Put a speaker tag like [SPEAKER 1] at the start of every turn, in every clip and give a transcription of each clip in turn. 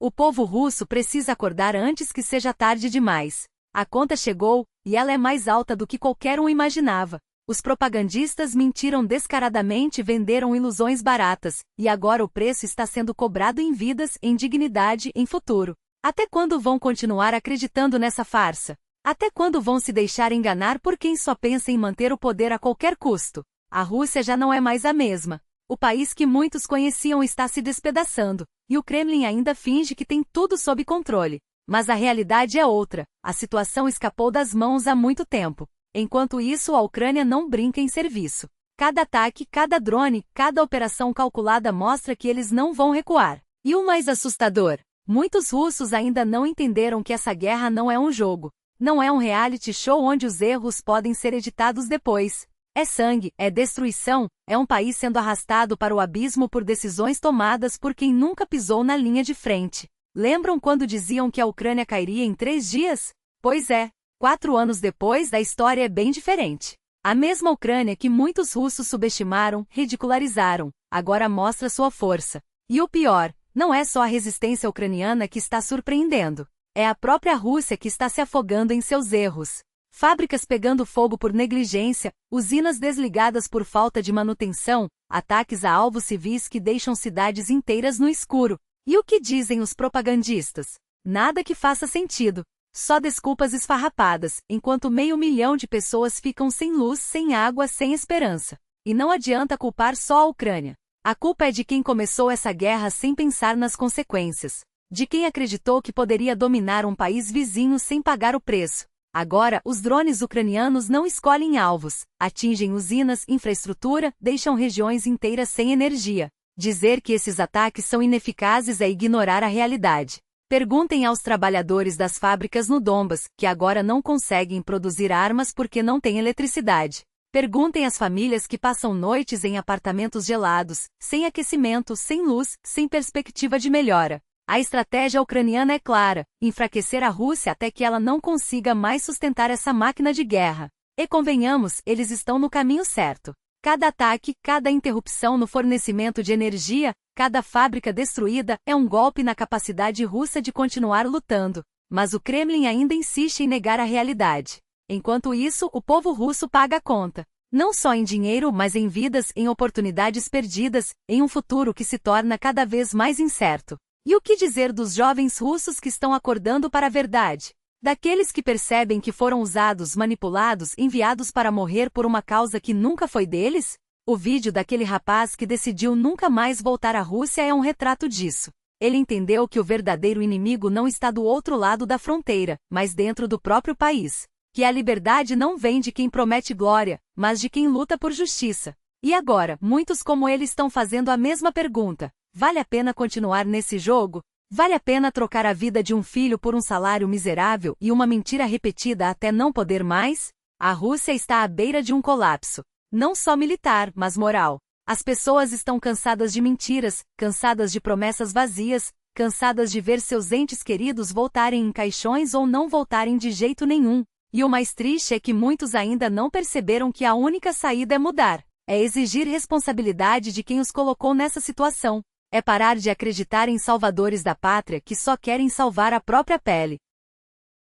[SPEAKER 1] O povo russo precisa acordar antes que seja tarde demais. A conta chegou, e ela é mais alta do que qualquer um imaginava. Os propagandistas mentiram descaradamente e venderam ilusões baratas, e agora o preço está sendo cobrado em vidas, em dignidade, em futuro. Até quando vão continuar acreditando nessa farsa? Até quando vão se deixar enganar por quem só pensa em manter o poder a qualquer custo? A Rússia já não é mais a mesma. O país que muitos conheciam está se despedaçando, e o Kremlin ainda finge que tem tudo sob controle. Mas a realidade é outra. A situação escapou das mãos há muito tempo. Enquanto isso, a Ucrânia não brinca em serviço. Cada ataque, cada drone, cada operação calculada mostra que eles não vão recuar. E o mais assustador? Muitos russos ainda não entenderam que essa guerra não é um jogo. Não é um reality show onde os erros podem ser editados depois. É sangue, é destruição, é um país sendo arrastado para o abismo por decisões tomadas por quem nunca pisou na linha de frente. Lembram quando diziam que a Ucrânia cairia em 3 dias? Pois é, 4 anos depois a história é bem diferente. A mesma Ucrânia que muitos russos subestimaram, ridicularizaram, agora mostra sua força. E o pior, não é só a resistência ucraniana que está surpreendendo. É a própria Rússia que está se afogando em seus erros. Fábricas pegando fogo por negligência, usinas desligadas por falta de manutenção, ataques a alvos civis que deixam cidades inteiras no escuro. E o que dizem os propagandistas? Nada que faça sentido. Só desculpas esfarrapadas, enquanto 500 mil de pessoas ficam sem luz, sem água, sem esperança. E não adianta culpar só a Ucrânia. A culpa é de quem começou essa guerra sem pensar nas consequências. De quem acreditou que poderia dominar um país vizinho sem pagar o preço. Agora, os drones ucranianos não escolhem alvos, atingem usinas, infraestrutura, deixam regiões inteiras sem energia. Dizer que esses ataques são ineficazes é ignorar a realidade. Perguntem aos trabalhadores das fábricas no Donbas, que agora não conseguem produzir armas porque não têm eletricidade. Perguntem às famílias que passam noites em apartamentos gelados, sem aquecimento, sem luz, sem perspectiva de melhora. A estratégia ucraniana é clara: enfraquecer a Rússia até que ela não consiga mais sustentar essa máquina de guerra. E convenhamos, eles estão no caminho certo. Cada ataque, cada interrupção no fornecimento de energia, cada fábrica destruída é um golpe na capacidade russa de continuar lutando. Mas o Kremlin ainda insiste em negar a realidade. Enquanto isso, o povo russo paga a conta. Não só em dinheiro, mas em vidas, em oportunidades perdidas, em um futuro que se torna cada vez mais incerto. E o que dizer dos jovens russos que estão acordando para a verdade? Daqueles que percebem que foram usados, manipulados, enviados para morrer por uma causa que nunca foi deles? O vídeo daquele rapaz que decidiu nunca mais voltar à Rússia é um retrato disso. Ele entendeu que o verdadeiro inimigo não está do outro lado da fronteira, mas dentro do próprio país. Que a liberdade não vem de quem promete glória, mas de quem luta por justiça. E agora, muitos como ele estão fazendo a mesma pergunta. Vale a pena continuar nesse jogo? Vale a pena trocar a vida de um filho por um salário miserável e uma mentira repetida até não poder mais? A Rússia está à beira de um colapso. Não só militar, mas moral. As pessoas estão cansadas de mentiras, cansadas de promessas vazias, cansadas de ver seus entes queridos voltarem em caixões ou não voltarem de jeito nenhum. E o mais triste é que muitos ainda não perceberam que a única saída é mudar. É exigir responsabilidade de quem os colocou nessa situação. É parar de acreditar em salvadores da pátria que só querem salvar a própria pele.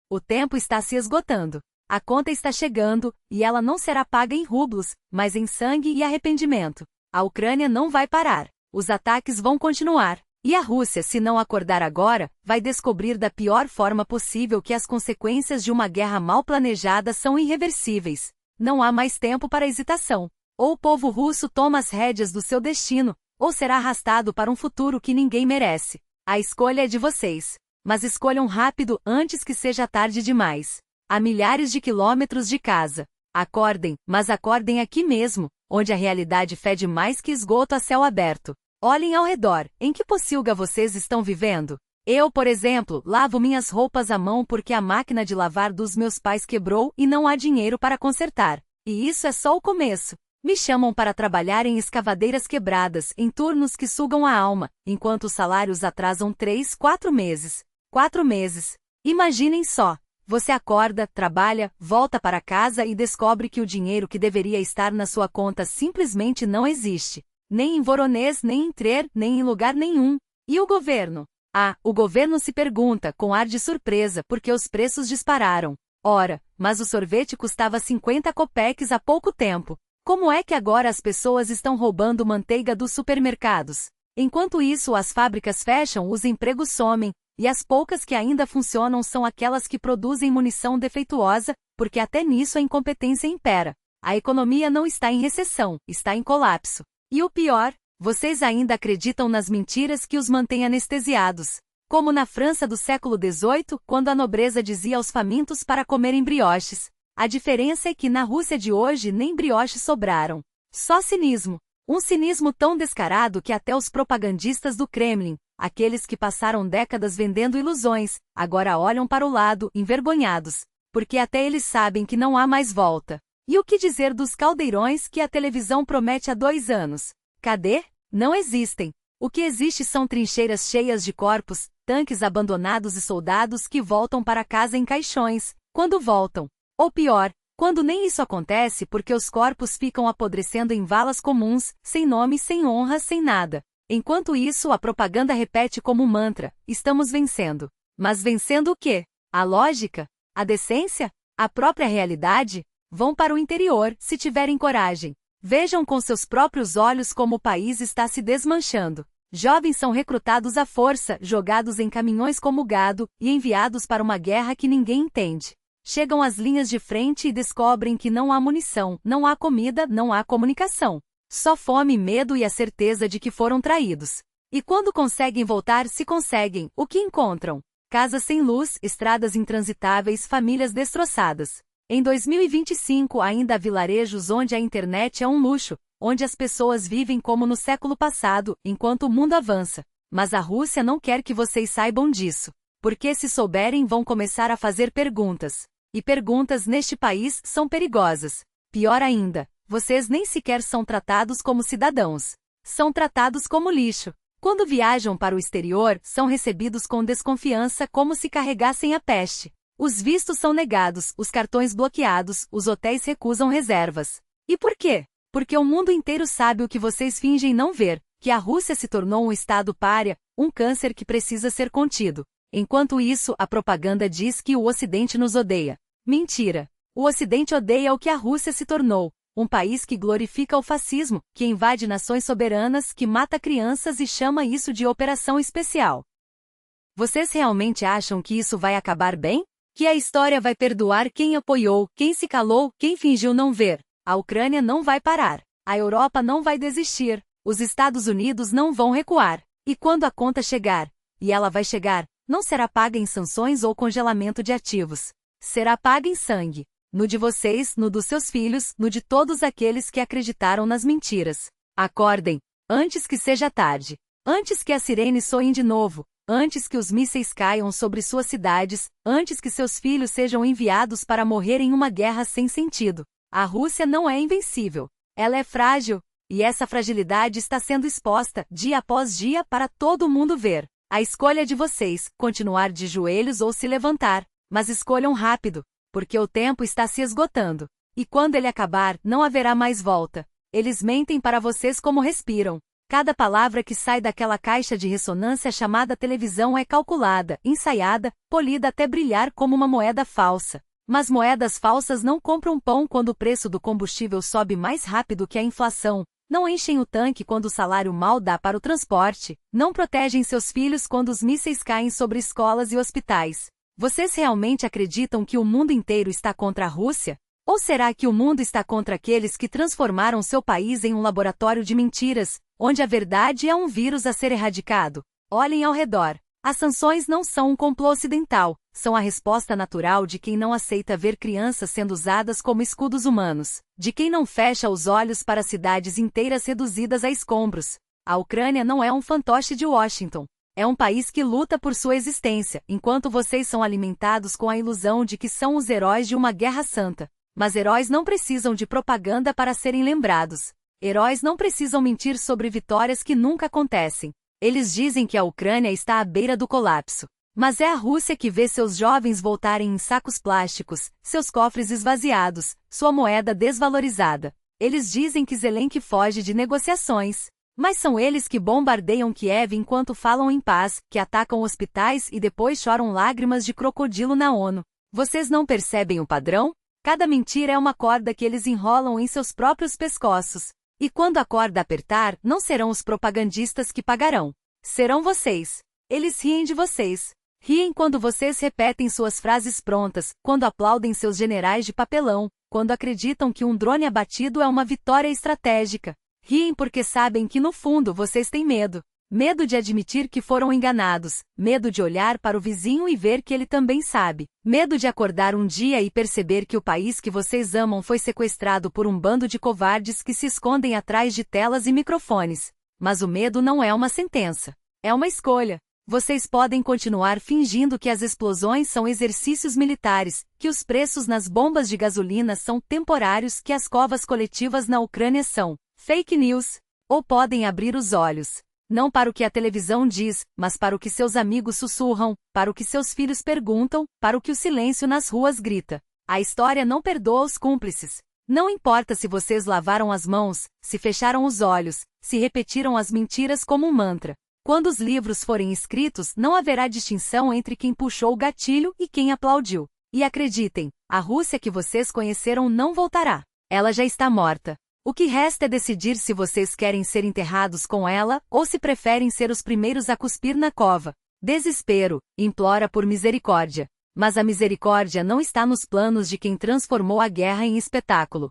[SPEAKER 1] O tempo está se esgotando. A conta está chegando, e ela não será paga em rublos, mas em sangue e arrependimento. A Ucrânia não vai parar. Os ataques vão continuar. E a Rússia, se não acordar agora, vai descobrir da pior forma possível que as consequências de uma guerra mal planejada são irreversíveis. Não há mais tempo para hesitação. Ou o povo russo toma as rédeas do seu destino, ou será arrastado para um futuro que ninguém merece. A escolha é de vocês. Mas escolham rápido antes que seja tarde demais. A milhares de quilômetros de casa. Acordem, mas acordem aqui mesmo, onde a realidade fede mais que esgoto a céu aberto. Olhem ao redor, em que pocilga vocês estão vivendo? Eu, por exemplo, lavo minhas roupas à mão porque a máquina de lavar dos meus pais quebrou e não há dinheiro para consertar. E isso é só o começo. Me chamam para trabalhar em escavadeiras quebradas, em turnos que sugam a alma, enquanto os salários atrasam 3, 4 meses. 4 meses. Imaginem só. Você acorda, trabalha, volta para casa e descobre que o dinheiro que deveria estar na sua conta simplesmente não existe. Nem em Voronezh, nem em Tver, nem em lugar nenhum. E o governo? O governo se pergunta, com ar de surpresa, por que os preços dispararam. Ora, mas o sorvete custava 50 copeques há pouco tempo. Como é que agora as pessoas estão roubando manteiga dos supermercados? Enquanto isso, as fábricas fecham, os empregos somem, e as poucas que ainda funcionam são aquelas que produzem munição defeituosa, porque até nisso a incompetência impera. A economia não está em recessão, está em colapso. E o pior, vocês ainda acreditam nas mentiras que os mantêm anestesiados. Como na França do século XVIII, quando a nobreza dizia aos famintos para comerem brioches. A diferença é que na Rússia de hoje nem brioches sobraram. Só cinismo. Um cinismo tão descarado que até os propagandistas do Kremlin, aqueles que passaram décadas vendendo ilusões, agora olham para o lado, envergonhados. Porque até eles sabem que não há mais volta. E o que dizer dos caldeirões que a televisão promete há 2 anos? Cadê? Não existem. O que existe são trincheiras cheias de corpos, tanques abandonados e soldados que voltam para casa em caixões, quando voltam. Ou pior, quando nem isso acontece porque os corpos ficam apodrecendo em valas comuns, sem nome, sem honra, sem nada. Enquanto isso, a propaganda repete como mantra: estamos vencendo. Mas vencendo o quê? A lógica? A decência? A própria realidade? Vão para o interior, se tiverem coragem. Vejam com seus próprios olhos como o país está se desmanchando. Jovens são recrutados à força, jogados em caminhões como gado, e enviados para uma guerra que ninguém entende. Chegam às linhas de frente e descobrem que não há munição, não há comida, não há comunicação. Só fome, medo e a certeza de que foram traídos. E quando conseguem voltar, se conseguem, o que encontram? Casas sem luz, estradas intransitáveis, famílias destroçadas. Em 2025 ainda há vilarejos onde a internet é um luxo, onde as pessoas vivem como no século passado, enquanto o mundo avança. Mas a Rússia não quer que vocês saibam disso. Porque se souberem vão começar a fazer perguntas. E perguntas neste país são perigosas. Pior ainda, vocês nem sequer são tratados como cidadãos. São tratados como lixo. Quando viajam para o exterior, são recebidos com desconfiança como se carregassem a peste. Os vistos são negados, os cartões bloqueados, os hotéis recusam reservas. E por quê? Porque o mundo inteiro sabe o que vocês fingem não ver, que a Rússia se tornou um estado pária, um câncer que precisa ser contido. Enquanto isso, a propaganda diz que o Ocidente nos odeia. Mentira! O Ocidente odeia o que a Rússia se tornou, um país que glorifica o fascismo, que invade nações soberanas, que mata crianças e chama isso de operação especial. Vocês realmente acham que isso vai acabar bem? Que a história vai perdoar quem apoiou, quem se calou, quem fingiu não ver? A Ucrânia não vai parar. A Europa não vai desistir. Os Estados Unidos não vão recuar. E quando a conta chegar, e ela vai chegar, não será paga em sanções ou congelamento de ativos. Será paga em sangue. No de vocês, no dos seus filhos, no de todos aqueles que acreditaram nas mentiras. Acordem, antes que seja tarde. Antes que as sirenes soem de novo. Antes que os mísseis caiam sobre suas cidades, antes que seus filhos sejam enviados para morrer em uma guerra sem sentido. A Rússia não é invencível. Ela é frágil, e essa fragilidade está sendo exposta, dia após dia, para todo mundo ver. A escolha é de vocês, continuar de joelhos ou se levantar, mas escolham rápido, porque o tempo está se esgotando. E quando ele acabar, não haverá mais volta. Eles mentem para vocês como respiram. Cada palavra que sai daquela caixa de ressonância chamada televisão é calculada, ensaiada, polida até brilhar como uma moeda falsa. Mas moedas falsas não compram pão quando o preço do combustível sobe mais rápido que a inflação, não enchem o tanque quando o salário mal dá para o transporte, não protegem seus filhos quando os mísseis caem sobre escolas e hospitais. Vocês realmente acreditam que o mundo inteiro está contra a Rússia? Ou será que o mundo está contra aqueles que transformaram seu país em um laboratório de mentiras, onde a verdade é um vírus a ser erradicado? Olhem ao redor. As sanções não são um complô ocidental, são a resposta natural de quem não aceita ver crianças sendo usadas como escudos humanos, de quem não fecha os olhos para cidades inteiras reduzidas a escombros. A Ucrânia não é um fantoche de Washington. É um país que luta por sua existência, enquanto vocês são alimentados com a ilusão de que são os heróis de uma guerra santa. Mas heróis não precisam de propaganda para serem lembrados. Heróis não precisam mentir sobre vitórias que nunca acontecem. Eles dizem que a Ucrânia está à beira do colapso. Mas é a Rússia que vê seus jovens voltarem em sacos plásticos, seus cofres esvaziados, sua moeda desvalorizada. Eles dizem que Zelensky foge de negociações. Mas são eles que bombardeiam Kiev enquanto falam em paz, que atacam hospitais e depois choram lágrimas de crocodilo na ONU. Vocês não percebem o padrão? Cada mentira é uma corda que eles enrolam em seus próprios pescoços. E quando a corda apertar, não serão os propagandistas que pagarão. Serão vocês. Eles riem de vocês. Riem quando vocês repetem suas frases prontas, quando aplaudem seus generais de papelão, quando acreditam que um drone abatido é uma vitória estratégica. Riem porque sabem que no fundo vocês têm medo. Medo de admitir que foram enganados, medo de olhar para o vizinho e ver que ele também sabe, medo de acordar um dia e perceber que o país que vocês amam foi sequestrado por um bando de covardes que se escondem atrás de telas e microfones. Mas o medo não é uma sentença. É uma escolha. Vocês podem continuar fingindo que as explosões são exercícios militares, que os preços nas bombas de gasolina são temporários, que as covas coletivas na Ucrânia são fake news. Ou podem abrir os olhos. Não para o que a televisão diz, mas para o que seus amigos sussurram, para o que seus filhos perguntam, para o que o silêncio nas ruas grita. A história não perdoa os cúmplices. Não importa se vocês lavaram as mãos, se fecharam os olhos, se repetiram as mentiras como um mantra. Quando os livros forem escritos, não haverá distinção entre quem puxou o gatilho e quem aplaudiu. E acreditem, a Rússia que vocês conheceram não voltará. Ela já está morta. O que resta é decidir se vocês querem ser enterrados com ela, ou se preferem ser os primeiros a cuspir na cova. Desespero, implora por misericórdia. Mas a misericórdia não está nos planos de quem transformou a guerra em espetáculo.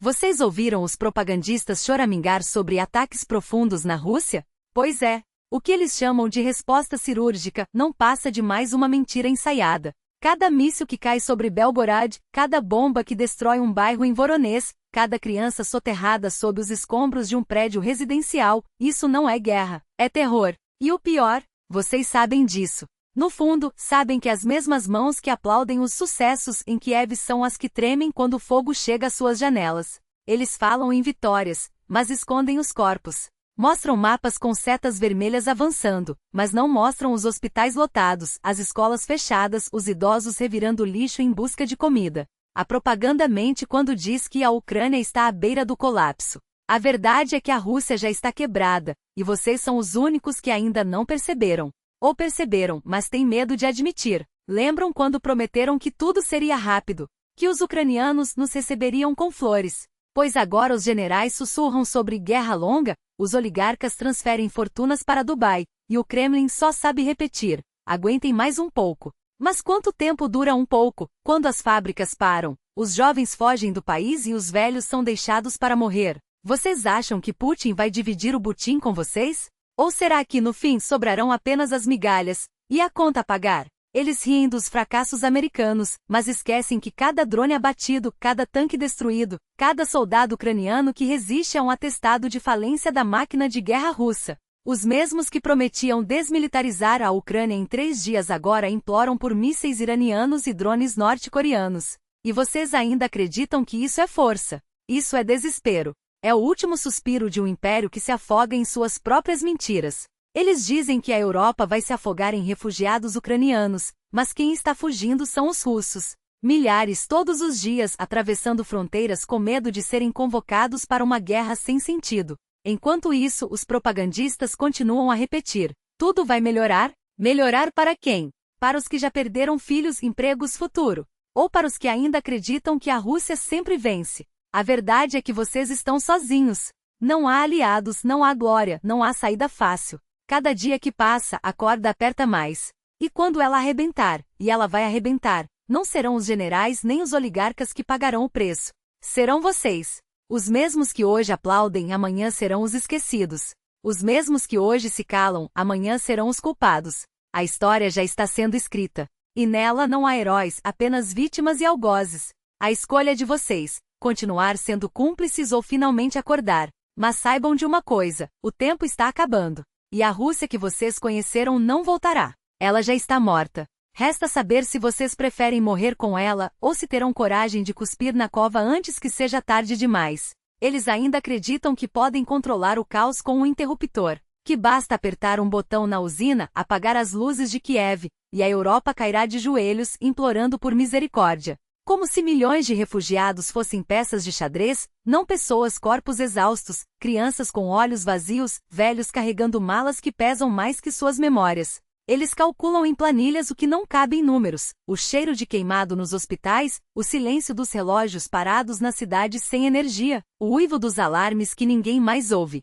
[SPEAKER 1] Vocês ouviram os propagandistas choramingar sobre ataques profundos na Rússia? Pois é. O que eles chamam de resposta cirúrgica não passa de mais uma mentira ensaiada. Cada míssil que cai sobre Belgorod, cada bomba que destrói um bairro em Voronezh, cada criança soterrada sob os escombros de um prédio residencial, isso não é guerra, é terror. E o pior, vocês sabem disso. No fundo, sabem que as mesmas mãos que aplaudem os sucessos em Kiev são as que tremem quando o fogo chega às suas janelas. Eles falam em vitórias, mas escondem os corpos. Mostram mapas com setas vermelhas avançando, mas não mostram os hospitais lotados, as escolas fechadas, os idosos revirando lixo em busca de comida. A propaganda mente quando diz que a Ucrânia está à beira do colapso. A verdade é que a Rússia já está quebrada, e vocês são os únicos que ainda não perceberam. Ou perceberam, mas têm medo de admitir. Lembram quando prometeram que tudo seria rápido, que os ucranianos nos receberiam com flores? Pois agora os generais sussurram sobre guerra longa, os oligarcas transferem fortunas para Dubai, e o Kremlin só sabe repetir: aguentem mais um pouco. Mas quanto tempo dura um pouco, quando as fábricas param, os jovens fogem do país e os velhos são deixados para morrer? Vocês acham que Putin vai dividir o butim com vocês? Ou será que no fim sobrarão apenas as migalhas, e a conta a pagar? Eles riem dos fracassos americanos, mas esquecem que cada drone abatido, cada tanque destruído, cada soldado ucraniano que resiste é um atestado de falência da máquina de guerra russa. Os mesmos que prometiam desmilitarizar a Ucrânia em 3 dias agora imploram por mísseis iranianos e drones norte-coreanos. E vocês ainda acreditam que isso é força. Isso é desespero. É o último suspiro de um império que se afoga em suas próprias mentiras. Eles dizem que a Europa vai se afogar em refugiados ucranianos, mas quem está fugindo são os russos. Milhares todos os dias atravessando fronteiras com medo de serem convocados para uma guerra sem sentido. Enquanto isso, os propagandistas continuam a repetir: tudo vai melhorar? Melhorar para quem? Para os que já perderam filhos, empregos, futuro? Ou para os que ainda acreditam que a Rússia sempre vence? A verdade é que vocês estão sozinhos. Não há aliados, não há glória, não há saída fácil. Cada dia que passa, a corda aperta mais. E quando ela arrebentar, e ela vai arrebentar, não serão os generais nem os oligarcas que pagarão o preço. Serão vocês. Os mesmos que hoje aplaudem, amanhã serão os esquecidos. Os mesmos que hoje se calam, amanhã serão os culpados. A história já está sendo escrita. E nela não há heróis, apenas vítimas e algozes. A escolha é de vocês: continuar sendo cúmplices ou finalmente acordar. Mas saibam de uma coisa: o tempo está acabando. E a Rússia que vocês conheceram não voltará. Ela já está morta. Resta saber se vocês preferem morrer com ela, ou se terão coragem de cuspir na cova antes que seja tarde demais. Eles ainda acreditam que podem controlar o caos com um interruptor, que basta apertar um botão na usina, apagar as luzes de Kiev, e a Europa cairá de joelhos, implorando por misericórdia. Como se milhões de refugiados fossem peças de xadrez, não pessoas, corpos exaustos, crianças com olhos vazios, velhos carregando malas que pesam mais que suas memórias. Eles calculam em planilhas o que não cabe em números, o cheiro de queimado nos hospitais, o silêncio dos relógios parados nas cidades sem energia, o uivo dos alarmes que ninguém mais ouve.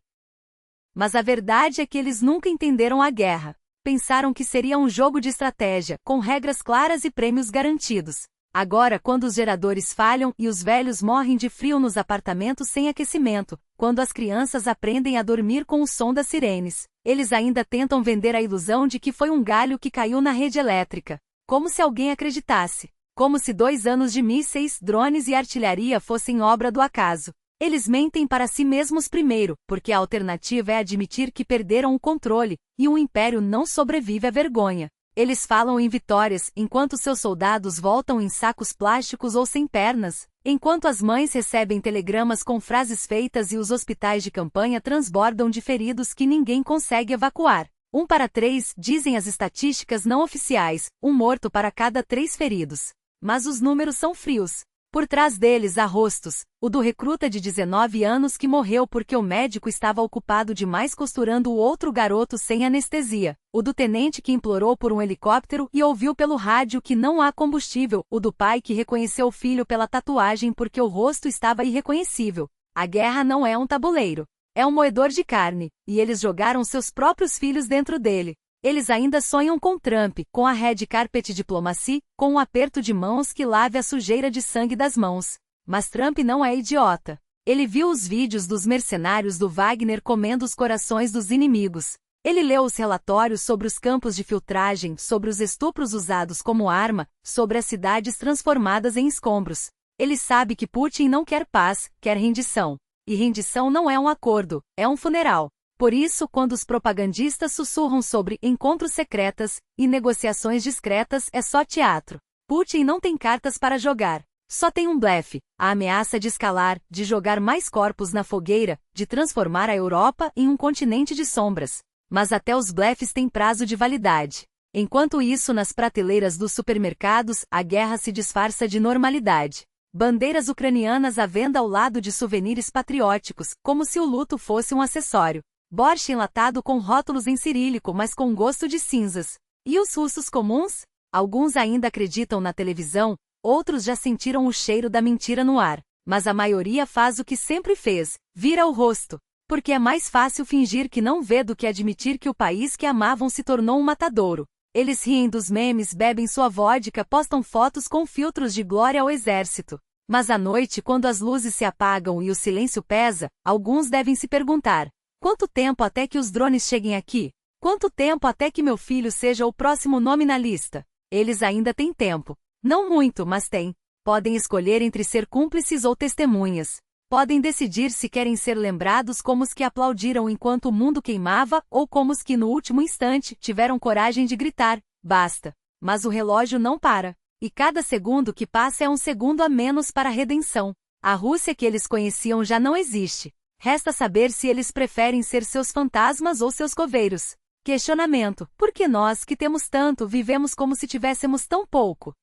[SPEAKER 1] Mas a verdade é que eles nunca entenderam a guerra. Pensaram que seria um jogo de estratégia, com regras claras e prêmios garantidos. Agora, quando os geradores falham e os velhos morrem de frio nos apartamentos sem aquecimento, quando as crianças aprendem a dormir com o som das sirenes, eles ainda tentam vender a ilusão de que foi um galho que caiu na rede elétrica. Como se alguém acreditasse. Como se 2 anos de mísseis, drones e artilharia fossem obra do acaso. Eles mentem para si mesmos primeiro, porque a alternativa é admitir que perderam o controle, e um império não sobrevive à vergonha. Eles falam em vitórias, enquanto seus soldados voltam em sacos plásticos ou sem pernas, enquanto as mães recebem telegramas com frases feitas e os hospitais de campanha transbordam de feridos que ninguém consegue evacuar. 1 para 3, dizem as estatísticas não oficiais, 1 morto para cada 3 feridos. Mas os números são frios. Por trás deles há rostos, o do recruta de 19 anos que morreu porque o médico estava ocupado demais costurando o outro garoto sem anestesia, o do tenente que implorou por um helicóptero e ouviu pelo rádio que não há combustível, o do pai que reconheceu o filho pela tatuagem porque o rosto estava irreconhecível. A guerra não é um tabuleiro. É um moedor de carne, e eles jogaram seus próprios filhos dentro dele. Eles ainda sonham com Trump, com a red carpet diplomacy, com um aperto de mãos que lave a sujeira de sangue das mãos. Mas Trump não é idiota. Ele viu os vídeos dos mercenários do Wagner comendo os corações dos inimigos. Ele leu os relatórios sobre os campos de filtragem, sobre os estupros usados como arma, sobre as cidades transformadas em escombros. Ele sabe que Putin não quer paz, quer rendição. E rendição não é um acordo, é um funeral. Por isso, quando os propagandistas sussurram sobre encontros secretas e negociações discretas, é só teatro. Putin não tem cartas para jogar. Só tem um blefe, a ameaça de escalar, de jogar mais corpos na fogueira, de transformar a Europa em um continente de sombras. Mas até os blefes têm prazo de validade. Enquanto isso, nas prateleiras dos supermercados, a guerra se disfarça de normalidade. Bandeiras ucranianas à venda ao lado de souvenirs patrióticos, como se o luto fosse um acessório. Borscht enlatado com rótulos em cirílico, mas com gosto de cinzas. E os russos comuns? Alguns ainda acreditam na televisão, outros já sentiram o cheiro da mentira no ar. Mas a maioria faz o que sempre fez, vira o rosto. Porque é mais fácil fingir que não vê do que admitir que o país que amavam se tornou um matadouro. Eles riem dos memes, bebem sua vodka, postam fotos com filtros de glória ao exército. Mas à noite, quando as luzes se apagam e o silêncio pesa, alguns devem se perguntar: quanto tempo até que os drones cheguem aqui? Quanto tempo até que meu filho seja o próximo nome na lista? Eles ainda têm tempo. Não muito, mas têm. Podem escolher entre ser cúmplices ou testemunhas. Podem decidir se querem ser lembrados como os que aplaudiram enquanto o mundo queimava ou como os que no último instante tiveram coragem de gritar, basta. Mas o relógio não para. E cada segundo que passa é um segundo a menos para a redenção. A Rússia que eles conheciam já não existe. Resta saber se eles preferem ser seus fantasmas ou seus coveiros. Questionamento: por que nós, que temos tanto, vivemos como se tivéssemos tão pouco?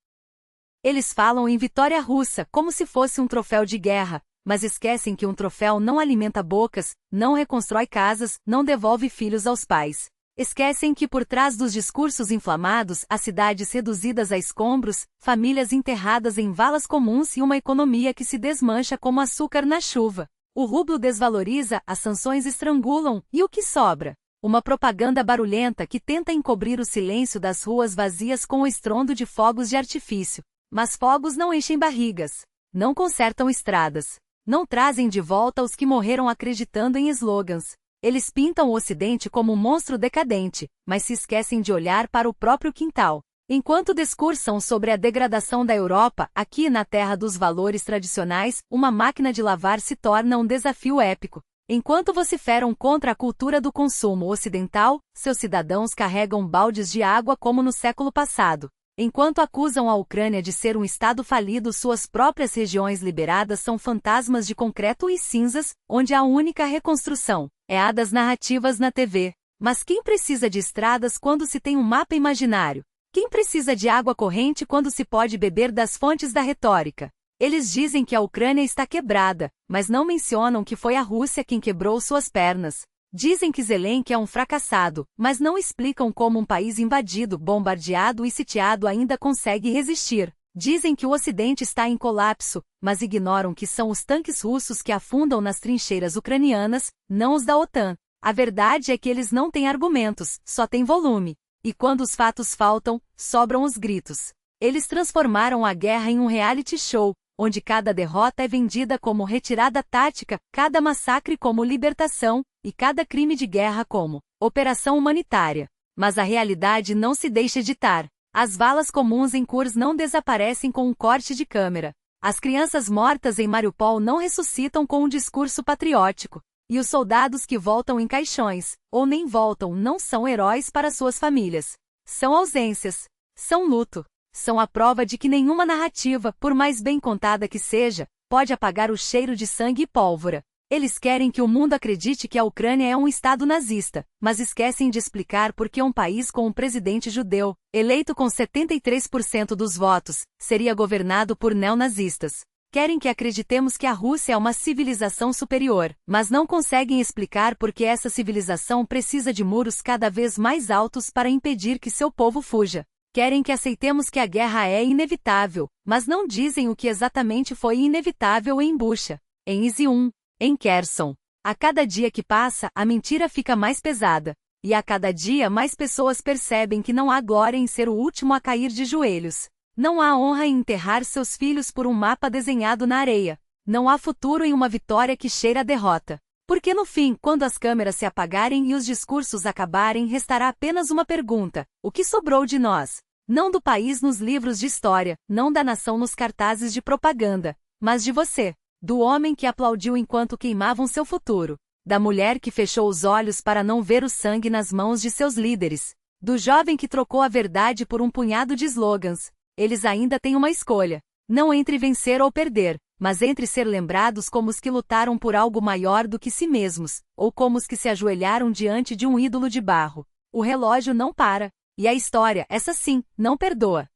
[SPEAKER 1] Eles falam em vitória russa, como se fosse um troféu de guerra, mas esquecem que um troféu não alimenta bocas, não reconstrói casas, não devolve filhos aos pais. Esquecem que por trás dos discursos inflamados há cidades reduzidas a escombros, famílias enterradas em valas comuns e uma economia que se desmancha como açúcar na chuva. O rublo desvaloriza, as sanções estrangulam, e o que sobra? Uma propaganda barulhenta que tenta encobrir o silêncio das ruas vazias com o estrondo de fogos de artifício. Mas fogos não enchem barrigas. Não consertam estradas. Não trazem de volta os que morreram acreditando em slogans. Eles pintam o Ocidente como um monstro decadente, mas se esquecem de olhar para o próprio quintal. Enquanto discursam sobre a degradação da Europa, aqui na terra dos valores tradicionais, uma máquina de lavar se torna um desafio épico. Enquanto vociferam contra a cultura do consumo ocidental, seus cidadãos carregam baldes de água como no século passado. Enquanto acusam a Ucrânia de ser um estado falido, suas próprias regiões liberadas são fantasmas de concreto e cinzas, onde a única reconstrução é a das narrativas na TV. Mas quem precisa de estradas quando se tem um mapa imaginário? Quem precisa de água corrente quando se pode beber das fontes da retórica? Eles dizem que a Ucrânia está quebrada, mas não mencionam que foi a Rússia quem quebrou suas pernas. Dizem que Zelensky é um fracassado, mas não explicam como um país invadido, bombardeado e sitiado ainda consegue resistir. Dizem que o Ocidente está em colapso, mas ignoram que são os tanques russos que afundam nas trincheiras ucranianas, não os da OTAN. A verdade é que eles não têm argumentos, só têm volume. E quando os fatos faltam, sobram os gritos. Eles transformaram a guerra em um reality show, onde cada derrota é vendida como retirada tática, cada massacre como libertação, e cada crime de guerra como operação humanitária. Mas a realidade não se deixa editar. As valas comuns em Kursk não desaparecem com um corte de câmera. As crianças mortas em Mariupol não ressuscitam com um discurso patriótico. E os soldados que voltam em caixões, ou nem voltam, não são heróis para suas famílias. São ausências. São luto. São a prova de que nenhuma narrativa, por mais bem contada que seja, pode apagar o cheiro de sangue e pólvora. Eles querem que o mundo acredite que a Ucrânia é um estado nazista, mas esquecem de explicar por que um país com um presidente judeu, eleito com 73% dos votos, seria governado por neonazistas. Querem que acreditemos que a Rússia é uma civilização superior, mas não conseguem explicar por que essa civilização precisa de muros cada vez mais altos para impedir que seu povo fuja. Querem que aceitemos que a guerra é inevitável, mas não dizem o que exatamente foi inevitável em Bucha, em Izium, em Kherson. A cada dia que passa, a mentira fica mais pesada. E a cada dia mais pessoas percebem que não há glória em ser o último a cair de joelhos. Não há honra em enterrar seus filhos por um mapa desenhado na areia. Não há futuro em uma vitória que cheira a derrota. Porque no fim, quando as câmeras se apagarem e os discursos acabarem, restará apenas uma pergunta: o que sobrou de nós? Não do país nos livros de história, não da nação nos cartazes de propaganda, mas de você. Do homem que aplaudiu enquanto queimavam seu futuro. Da mulher que fechou os olhos para não ver o sangue nas mãos de seus líderes. Do jovem que trocou a verdade por um punhado de slogans. Eles ainda têm uma escolha. Não entre vencer ou perder, mas entre ser lembrados como os que lutaram por algo maior do que si mesmos, ou como os que se ajoelharam diante de um ídolo de barro. O relógio não para. E a história, essa sim, não perdoa.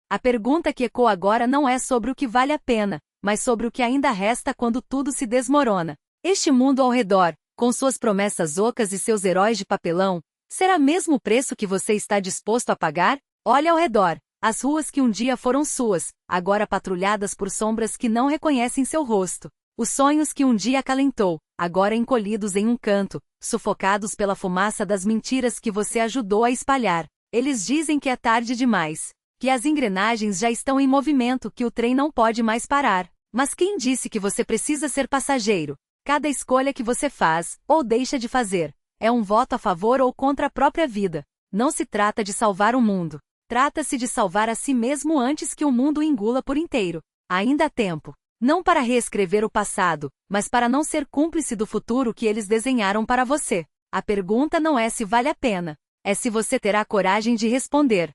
[SPEAKER 1] A pergunta que ecoa agora não é sobre o que vale a pena, mas sobre o que ainda resta quando tudo se desmorona. Este mundo ao redor, com suas promessas ocas e seus heróis de papelão, será mesmo o preço que você está disposto a pagar? Olhe ao redor. As ruas que um dia foram suas, agora patrulhadas por sombras que não reconhecem seu rosto. Os sonhos que um dia acalentou, agora encolhidos em um canto, sufocados pela fumaça das mentiras que você ajudou a espalhar. Eles dizem que é tarde demais, que as engrenagens já estão em movimento, que o trem não pode mais parar. Mas quem disse que você precisa ser passageiro? Cada escolha que você faz, ou deixa de fazer, é um voto a favor ou contra a própria vida. Não se trata de salvar o mundo. Trata-se de salvar a si mesmo antes que o mundo o engula por inteiro. Ainda há tempo. Não para reescrever o passado, mas para não ser cúmplice do futuro que eles desenharam para você. A pergunta não é se vale a pena. É se você terá coragem de responder.